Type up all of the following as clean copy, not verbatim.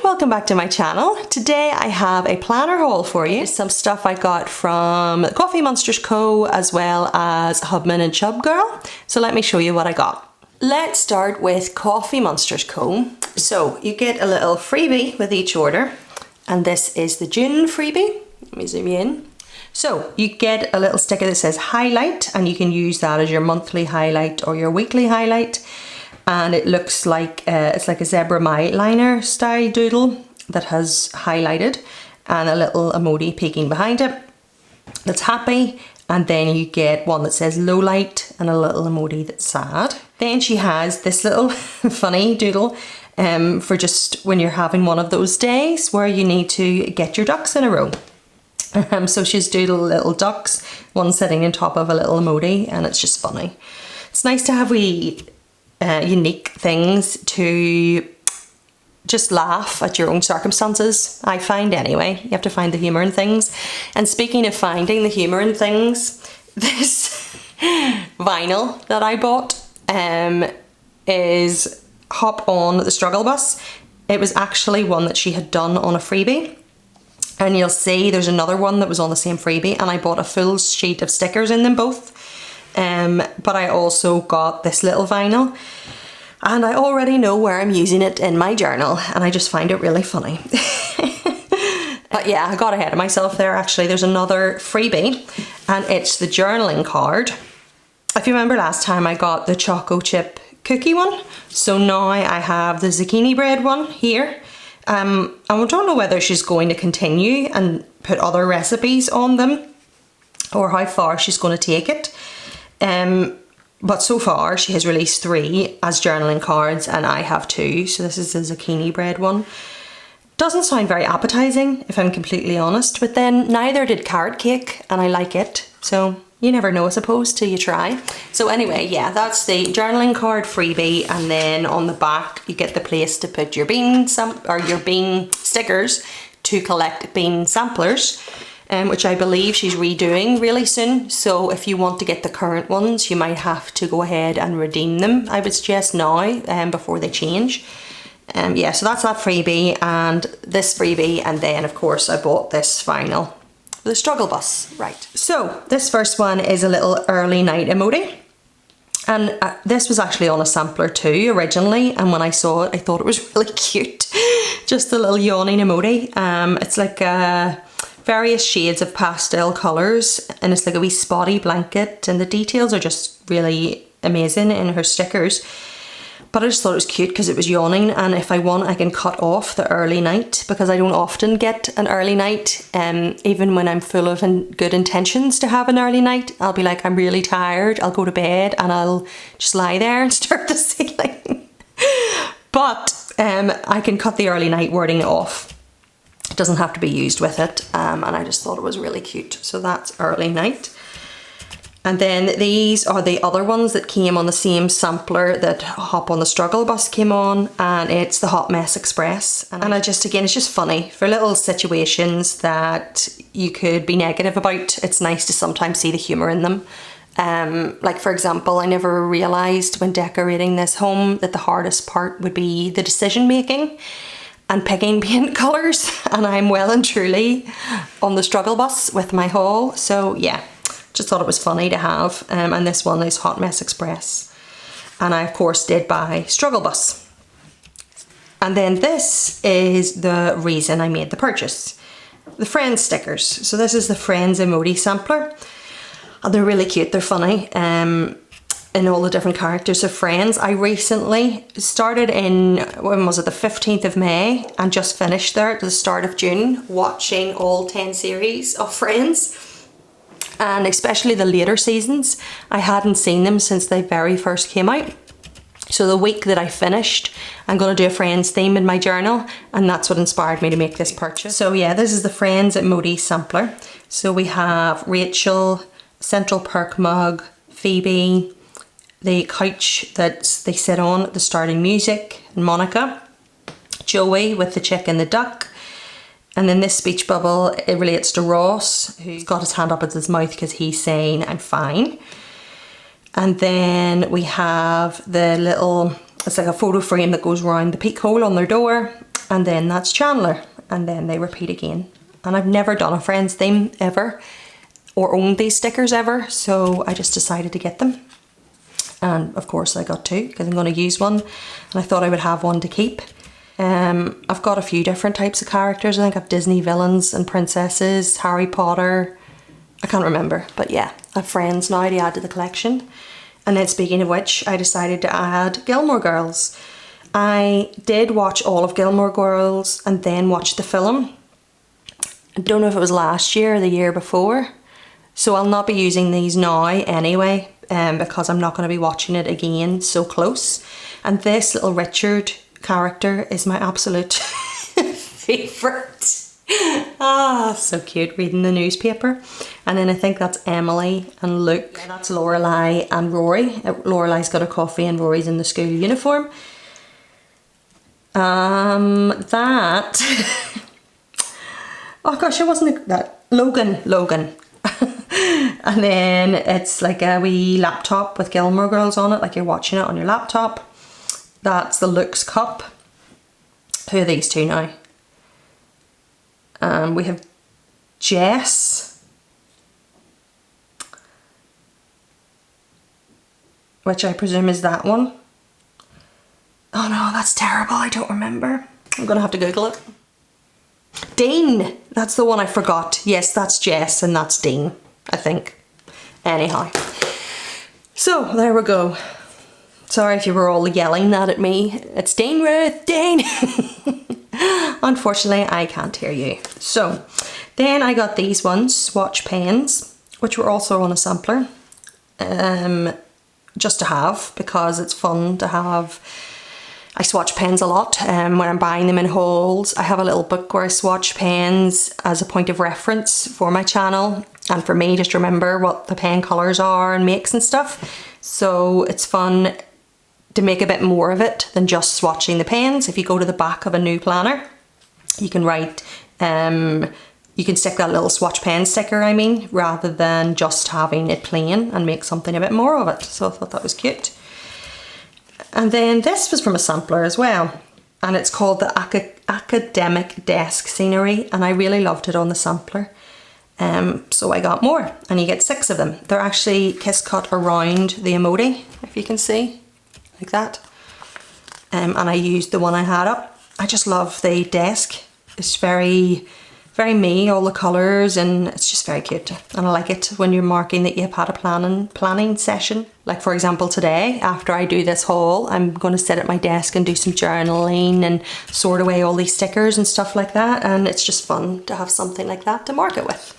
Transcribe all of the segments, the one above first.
welcome back to my channel. Today I have a planner haul for you. Some stuff I got from Coffee Monsterz Co as well as Hubman and Chubgirl. So let me show you what I got. Let's start with Coffee Monsterz Co. So you get a little freebie with each order, and this is the June freebie. Let me zoom you in. So you get a little sticker that says highlight, and you can use that as your monthly highlight or your weekly highlight. And it looks like it's like a zebra liner style doodle that has highlighted and a little emoji peeking behind it that's happy. And then you get one that says low light and a little emoji that's sad. Then she has this little funny doodle for just when you're having one of those days where you need to get your ducks in a row. So she's doodled little ducks, one sitting on top of a little emoji, and it's just funny. It's nice to have unique things to just laugh at your own circumstances, I find anyway. You have to find the humour in things. And speaking of finding the humour in things, this vinyl that I bought is Hop on the Struggle Bus. It was actually one that she had done on a freebie. And you'll see there's another one that was on the same freebie, and I bought a full sheet of stickers in them both. But I also got this little vinyl, and I already know where I'm using it in my journal, and I just find it really funny. But yeah, I got ahead of myself there. Actually, there's another freebie, and it's the journaling card. If you remember last time I got the choco chip cookie one, so now I have the zucchini bread one here. And I don't know whether she's going to continue and put other recipes on them or how far she's going to take it. But so far she has released 3 as journaling cards, and I have 2. So this is the zucchini bread one. Doesn't sound very appetizing, if I'm completely honest, but then neither did carrot cake, and I like it. So you never know, I suppose, till you try. So anyway, yeah, that's the journaling card freebie, and then on the back you get the place to put your bean stickers to collect bean samplers. Which I believe she's redoing really soon. So if you want to get the current ones, you might have to go ahead and redeem them, I would suggest now, before they change. Yeah, so that's that freebie and this freebie, and then of course I bought this vinyl, the struggle bus. Right, so this first one is a little early night emoji. And this was actually on a sampler too originally, and when I saw it I thought it was really cute. Just a little yawning emoji. It's like various shades of pastel colours, and it's like a wee spotty blanket, and the details are just really amazing in her stickers. But I just thought it was cute because it was yawning, and if I want I can cut off the early night, because I don't often get an early night. Even when I'm full of good intentions to have an early night, I'll be like, I'm really tired, I'll go to bed and I'll just lie there and stare at the ceiling. But I can cut the early night wording off. It doesn't have to be used with it, and I just thought it was really cute. So that's early night. And then these are the other ones that came on the same sampler that Hop on the Struggle Bus came on, and it's the Hot Mess Express. And I just, again, it's just funny for little situations that you could be negative about. It's nice to sometimes see the humour in them. Like for example, I never realised when decorating this home that the hardest part would be the decision making and picking paint colours, and I'm well and truly on the struggle bus with my haul. So yeah, just thought it was funny to have. And this one is Hot Mess Express, and I of course did buy struggle bus. And then this is the reason I made the purchase, the Friends stickers. So this is the Friends emoji sampler, and they're really cute, they're funny. In all the different characters of Friends. I recently started in, when was it, the 15th of May, and just finished there at the start of June, watching all 10 series of Friends, and especially the later seasons. I hadn't seen them since they very first came out. So the week that I finished, I'm going to do a Friends theme in my journal, and that's what inspired me to make this purchase. So yeah, this is the Friends emoji sampler. So we have Rachel, Central Perk mug, Phoebe, the couch that they sit on at the starting music, and Monica, Joey with the chick and the duck, and then this speech bubble, it relates to Ross, who's got his hand up at his mouth because he's saying I'm fine. And then we have the little, it's like a photo frame that goes around the peek hole on their door, and then that's Chandler, and then they repeat again. And I've never done a friends theme ever, or owned these stickers ever, so I just decided to get them. And of course I got two, because I'm going to use one, and I thought I would have one to keep. I've got a few different types of characters. I think I've Disney villains and princesses, Harry Potter, I can't remember, but yeah, I've friends now to add to the collection. And then speaking of which, I decided to add Gilmore Girls. I did watch all of Gilmore Girls and then watch the film. I don't know if it was last year or the year before, so I'll not be using these now anyway, because I'm not going to be watching it again so close. And this little Richard character is my absolute favourite. Ah, so cute, reading the newspaper. And then I think that's Emily and Luke. Yeah, that's Lorelai and Rory. Lorelai's got a coffee and Rory's in the school uniform. That oh gosh, it wasn't that. Logan. And then it's like a wee laptop with Gilmore Girls on it, like you're watching it on your laptop. That's the Luke's cup. Who are these two now? We have Jess, which I presume is that one. Oh no, that's terrible, I don't remember. I'm gonna have to Google it. Dean, that's the one I forgot. Yes, that's Jess and that's Dean, I think. Anyhow, so there we go. Sorry if you were all yelling that at me. It's Dean, Ruth, Dean. Unfortunately, I can't hear you. So then I got these ones, swatch pens, which were also on a sampler, just to have, because it's fun to have. I swatch pens a lot when I'm buying them in hauls. I have a little book where I swatch pens as a point of reference for my channel, and for me just remember what the pen colours are and makes and stuff. So it's fun to make a bit more of it than just swatching the pens. If you go to the back of a new planner, you can write, you can stick that little swatch pen sticker, I mean, rather than just having it plain, and make something a bit more of it. So I thought that was cute. And then this was from a sampler as well, and it's called the Academic Desk Scenery, and I really loved it on the sampler. So I got more, and you get 6 of them. They're actually kiss cut around the emoji, if you can see, like that. And I used the one I had up. I just love the desk. It's very, very me, all the colours, and it's just very cute. And I like it when you're marking that you've had a planning session. Like for example today, after I do this haul, I'm going to sit at my desk and do some journaling and sort away all these stickers and stuff like that. And it's just fun to have something like that to mark it with.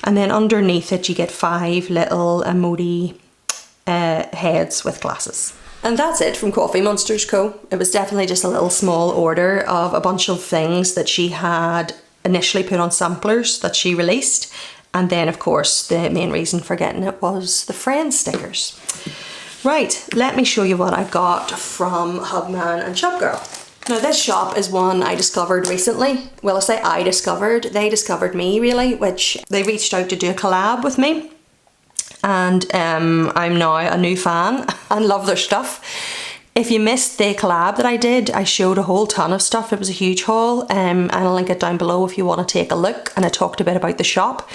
And then underneath it you get 5 little emoji heads with glasses. And that's it from Coffee Monsterz Co. It was definitely just a little small order of a bunch of things that she had initially put on samplers that she released. And then of course the main reason for getting it was the Friends stickers. Right, let me show you what I got from Hubman and Chubgirl. Now this shop is one I discovered recently. Well, I say I discovered, they discovered me really, which they reached out to do a collab with me. And I'm now a new fan and love their stuff. If you missed the collab that I did, I showed a whole ton of stuff. It was a huge haul, and I'll link it down below if you want to take a look. And I talked a bit about the shop.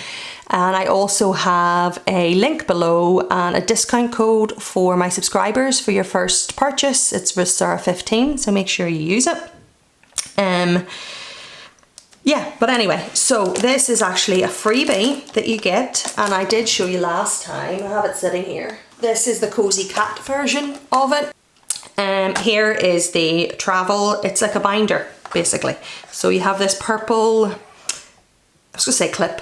And I also have a link below and a discount code for my subscribers for your first purchase. It's ruthsarahltd, so make sure you use it. Yeah, but anyway, so this is actually a freebie that you get, and I did show you last time. I have it sitting here. This is the Cozy Cat version of it. Here is the travel, it's like a binder basically. So you have this purple, I was gonna say clip,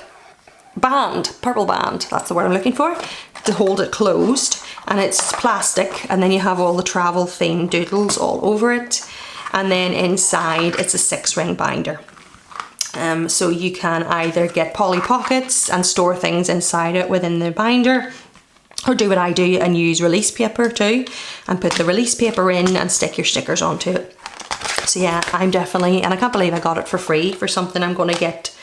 band, purple band, that's the word I'm looking for, to hold it closed, and it's plastic, and then you have all the travel themed doodles all over it, and then inside it's a 6-ring binder. So you can either get Polly Pockets and store things inside it within the binder, or do what I do and use release paper too, and put the release paper in and stick your stickers onto it. So yeah, I'm definitely, and I can't believe I got it for free for something I'm going to get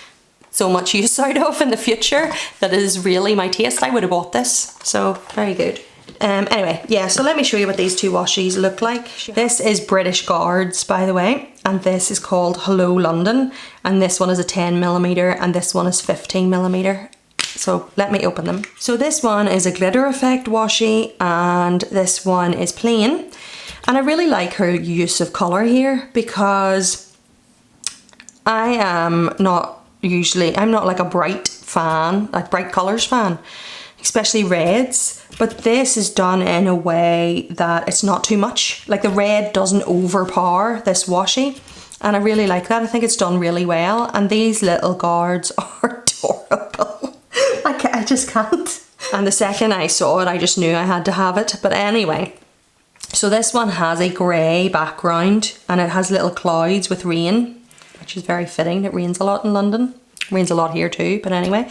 so much use out of in the future that is really my taste. I would have bought this, so very good. Anyway, yeah, so let me show you what these two washies look like. This is British Guards, by the way, and this is called Hello London, and this one is a 10mm and this one is 15mm. So let me open them. So this one is a glitter effect washi and this one is plain. And I really like her use of colour here because I'm not like a bright fan, like bright colours fan, especially reds. But this is done in a way that it's not too much. Like the red doesn't overpower this washi. And I really like that. I think it's done really well. And these little guards are adorable. I just can't. And the second I saw it, I just knew I had to have it. But anyway, so this one has a grey background and it has little clouds with rain, which is very fitting. It rains a lot in London. Rains a lot here too, but anyway.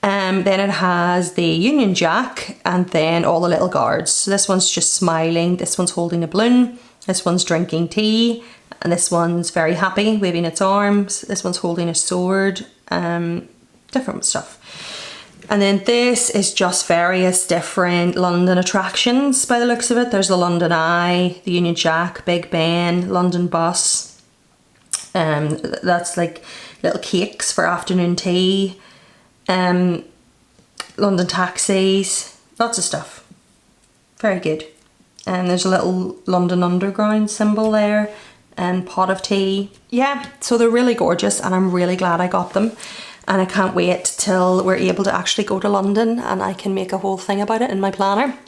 Then it has the Union Jack and then all the little guards. So this one's just smiling, this one's holding a balloon, this one's drinking tea, and this one's very happy, waving its arms, this one's holding a sword, different stuff. And then this is just various different London attractions by the looks of it. There's the London Eye, the Union Jack, Big Ben, London Bus. That's like little cakes for afternoon tea. London taxis, lots of stuff. Very good. And there's a little London Underground symbol there and pot of tea. Yeah, so they're really gorgeous and I'm really glad I got them. And I can't wait till we're able to actually go to London and I can make a whole thing about it in my planner.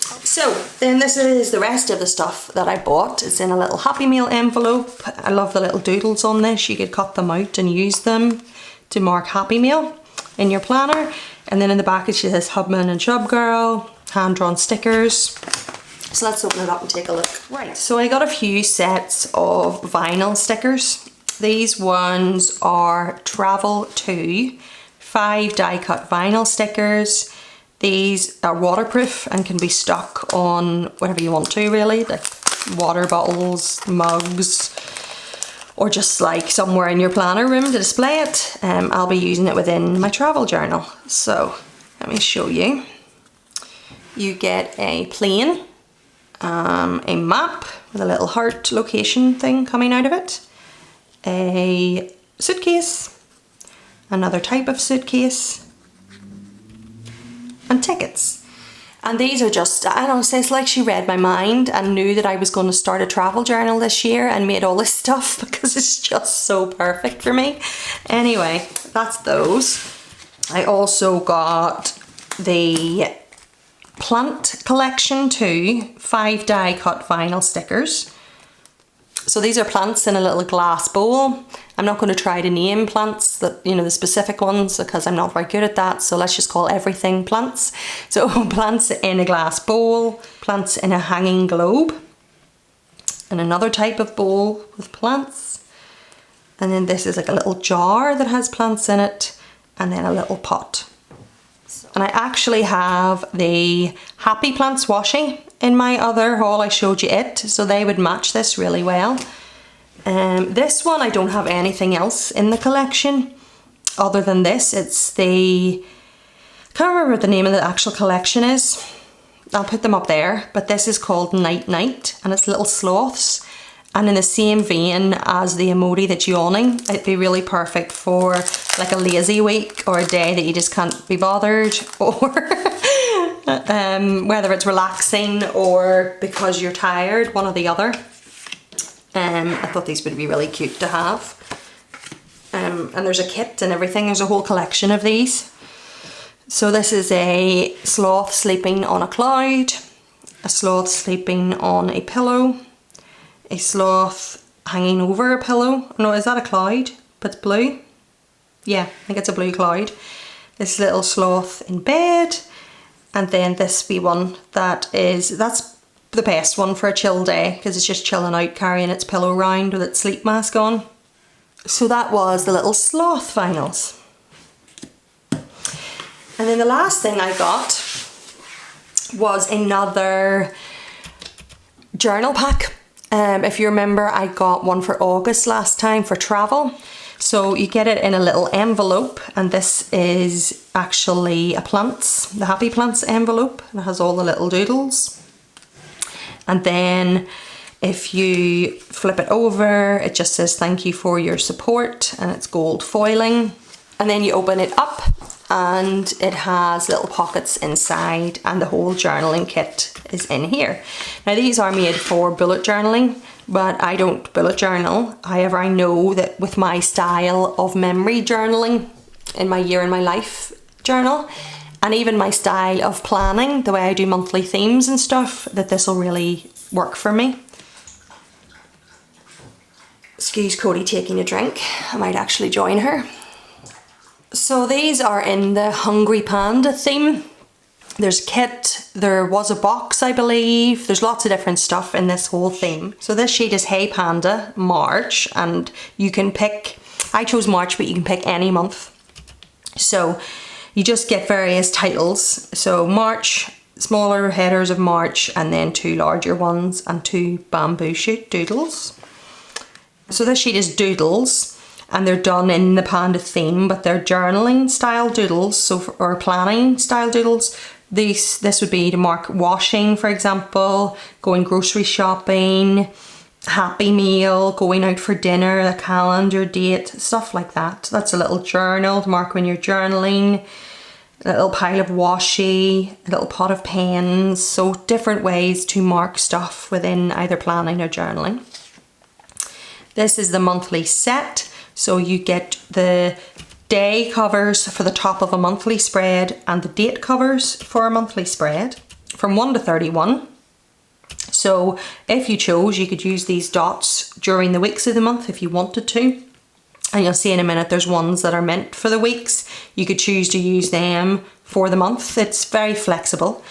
So then this is the rest of the stuff that I bought. It's in a little Happy Meal envelope. I love the little doodles on this. You could cut them out and use them to mark Happy Meal in your planner. And then in the back it says Hubman and Chubgirl, hand-drawn stickers. So let's open it up and take a look. Right, so I got a few sets of vinyl stickers. These ones are Travel 2, 5 die-cut vinyl stickers. These are waterproof and can be stuck on whatever you want to really, like water bottles, mugs, or just like somewhere in your planner room to display it. I'll be using it within my travel journal. So let me show you. You get a plane, a map with a little heart location thing coming out of it, a suitcase, another type of suitcase, and tickets. And these are just, I don't know, it's like she read my mind and knew that I was going to start a travel journal this year and made all this stuff because it's just so perfect for me. Anyway, that's those. I also got the Plant Collection 2 5 die cut vinyl stickers. So these are plants in a little glass bowl. I'm not going to try to name plants, that, you know, the specific ones, because I'm not very good at that. So let's just call everything plants. So plants in a glass bowl, plants in a hanging globe, and another type of bowl with plants. And then this is like a little jar that has plants in it, and then a little pot. And I actually have the Happy Plants washi in my other haul. I showed you it, so they would match this really well. This one I don't have anything else in the collection other than this. It's the, I can't remember what the name of the actual collection is. I'll put them up there, but this is called Night Night and it's little sloths. And in the same vein as the emoji that's yawning, it'd be really perfect for like a lazy week or a day that you just can't be bothered, or whether it's relaxing or because you're tired, one or the other. I thought these would be really cute to have. And there's a kit and everything, there's a whole collection of these. So this is a sloth sleeping on a cloud, a sloth sleeping on a pillow, a sloth hanging over a pillow. No, is that a cloud? But it's blue. Yeah, I think it's a blue cloud. This little sloth in bed. And then this wee one that's the best one for a chill day because it's just chilling out carrying its pillow round with its sleep mask on. So that was the little sloth vinyls. And then the last thing I got was another journal pack. If you remember, I got one for August last time for travel. So you get it in a little envelope, and this is actually a plants, the Happy Plants envelope, and it has all the little doodles. And then if you flip it over, it just says thank you for your support, and it's gold foiling. And then you open it up and it has little pockets inside, and the whole journaling kit is in here. Now these are made for bullet journaling, but I don't bullet journal. However, I know that with my style of memory journaling in my year in my life journal, and even my style of planning, the way I do monthly themes and stuff, that this will really work for me. Excuse Cody taking a drink. I might actually join her. So these are in the Hungry Panda theme. There's kit, there was a box I believe, there's lots of different stuff in this whole theme. So this sheet is Hey Panda, March, and you can pick, I chose March, but you can pick any month. So you just get various titles. So March, smaller headers of March, and then 2 larger ones and 2 bamboo shoot doodles. So this sheet is doodles, and they're done in the panda theme, but they're journaling style doodles, so or planning style doodles. This would be to mark washing, for example, going grocery shopping, happy meal, going out for dinner, the calendar date, stuff like that. That's a little journal to mark when you're journaling, a little pile of washi, a little pot of pens. So different ways to mark stuff within either planning or journaling. This is the monthly set. So you get the day covers for the top of a monthly spread and the date covers for a monthly spread from 1 to 31. So if you chose, you could use these dots during the weeks of the month if you wanted to. And you'll see in a minute there's ones that are meant for the weeks. You could choose to use them for the month. It's very flexible.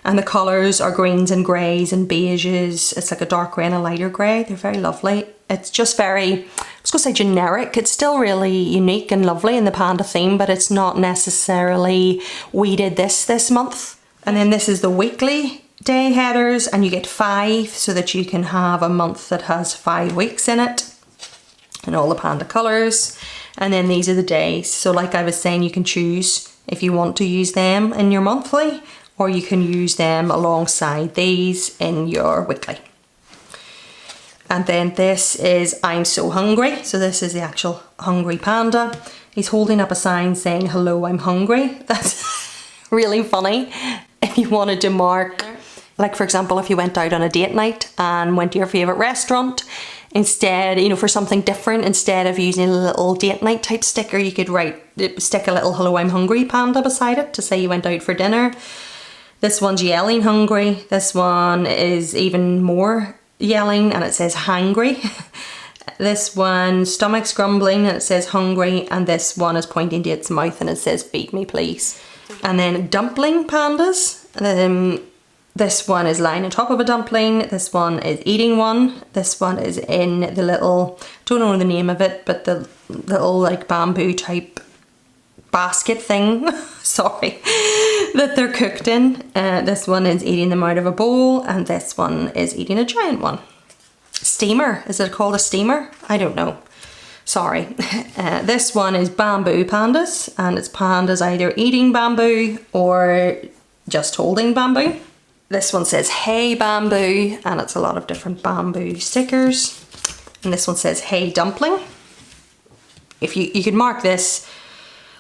And the colours are greens and greys and beiges. It's like a dark grey and a lighter grey. They're very lovely. It's just very, I was going to say generic. It's still really unique and lovely in the panda theme, but it's not necessarily we did this month. And then this is the weekly day headers, and you get 5 so that you can have a month that has 5 weeks in it and all the panda colours. And then these are the days. So like I was saying, you can choose if you want to use them in your monthly, or you can use them alongside these in your weekly. And then this is I'm So Hungry. So this is the actual hungry panda. He's holding up a sign saying, hello, I'm hungry. That's really funny. If you wanted to mark, like for example, if you went out on a date night and went to your favourite restaurant, instead, you know, for something different, instead of using a little date night type sticker, you could stick a little hello, I'm hungry panda beside it to say you went out for dinner. This one's yelling hungry. This one is even more yelling and it says hangry. This one, stomach's grumbling and it says hungry, and this one is pointing to its mouth and it says feed me please. And then dumpling pandas. This one is lying on top of a dumpling. This one is eating one. This one is in the little, don't know the name of it, but the little like bamboo type basket thing, sorry, that they're cooked in. This one is eating them out of a bowl, and this one is eating a giant one. Steamer, is it called a steamer? I don't know, sorry. This one is bamboo pandas, and it's pandas either eating bamboo or just holding bamboo. This one says hey bamboo, and it's a lot of different bamboo stickers. And this one says hey dumpling. If you could mark this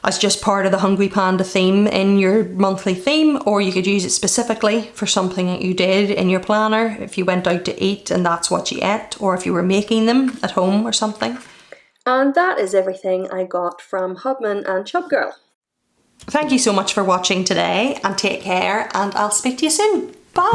as just part of the Hungry Panda theme in your monthly theme, or you could use it specifically for something that you did in your planner if you went out to eat and that's what you ate, or if you were making them at home or something. And that is everything I got from Hubman and Chubgirl. Thank you so much for watching today, and take care, and I'll speak to you soon. Bye!